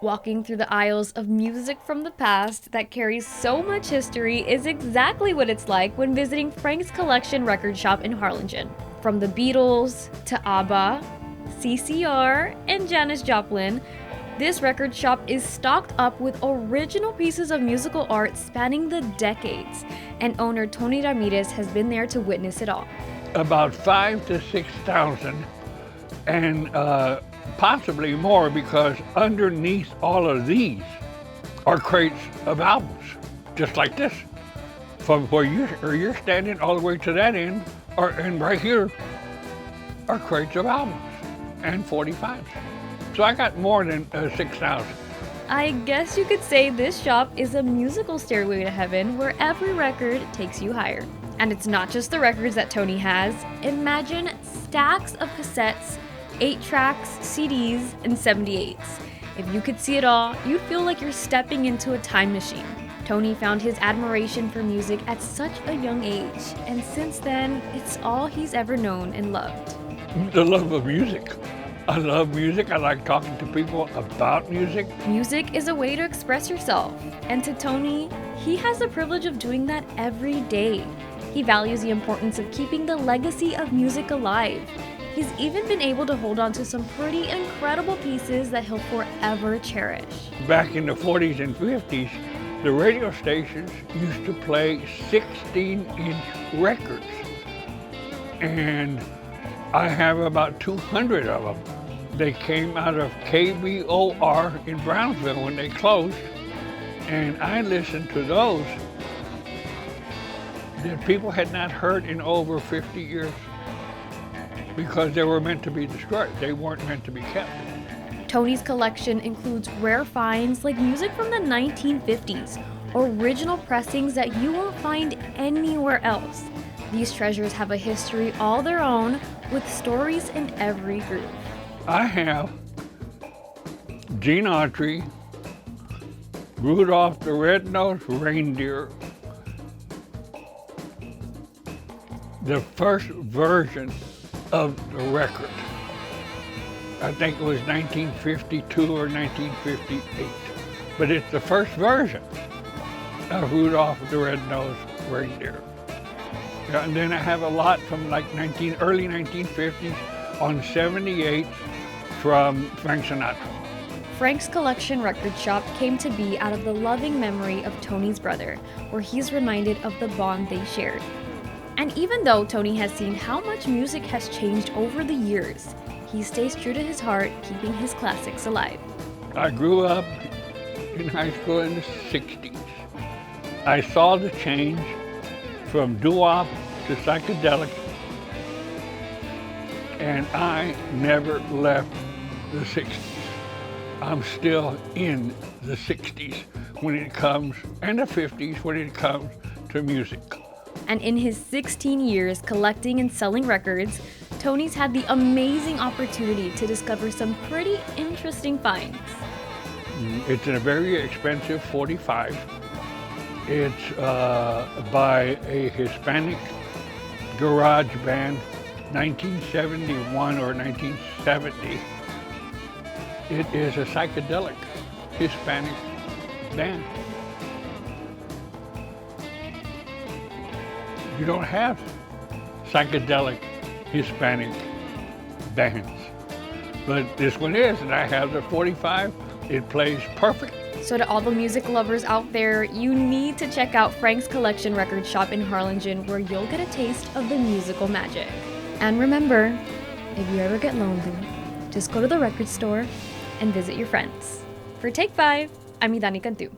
Walking through the aisles of music from the past that carries so much history is exactly what it's like when visiting Frank's Collection record shop in Harlingen. From the Beatles to ABBA, CCR, and Janis Joplin, this record shop is stocked up with original pieces of musical art spanning the decades, and owner Tony Ramirez has been there to witness it all. About 5,000 to 6,000, and possibly more, because underneath all of these are crates of albums, just like this. From where you're standing all the way to that end, and right here are crates of albums and 45s. So I got more than 6,000. I guess you could say this shop is a musical stairway to heaven where every record takes you higher. And it's not just the records that Tony has. Imagine stacks of cassettes, 8-tracks, CDs, and 78s. If you could see it all, you'd feel like you're stepping into a time machine. Tony found his admiration for music at such a young age, and since then, it's all he's ever known and loved. The love of music. I love music. I like talking to people about music. Music is a way to express yourself, and to Tony, he has the privilege of doing that every day. He values the importance of keeping the legacy of music alive. He's even been able to hold on to some pretty incredible pieces that he'll forever cherish. Back in the 40s and 50s, the radio stations used to play 16-inch records. And I have about 200 of them. They came out of KBOR in Brownsville when they closed, and I listened to those that people had not heard in over 50 years because they were meant to be destroyed. They weren't meant to be kept. Tony's collection includes rare finds like music from the 1950s, original pressings that you won't find anywhere else. These treasures have a history all their own, with stories in every groove. I have Gene Autry, Rudolph the Red-Nosed Reindeer, the first version of the record. I think it was 1952 or 1958, but it's the first version of Rudolph the Red-Nosed Reindeer. And then I have a lot from like early 1950s on 78 from Frank Sinatra. Frank's Collection record shop came to be out of the loving memory of Tony's brother, where he's reminded of the bond they shared. And even though Tony has seen how much music has changed over the years, he stays true to his heart, keeping his classics alive. I grew up in high school in the 60s. I saw the change from doo-wop to psychedelic, and I never left the 60s. I'm still in the 60s when it comes, and the 50s when it comes to music. And in his 16 years collecting and selling records, Tony's had the amazing opportunity to discover some pretty interesting finds. It's a very expensive 45. It's by a Hispanic garage band, 1971 or 1970. It is a psychedelic Hispanic band. You don't have psychedelic Hispanic bands, but this one is, and I have the 45. It plays perfect. So to all the music lovers out there, you need to check out Frank's Collection record shop in Harlingen, where you'll get a taste of the musical magic. And remember, if you ever get lonely, just go to the record store and visit your friends. For Take 5, I'm Idani Cantu.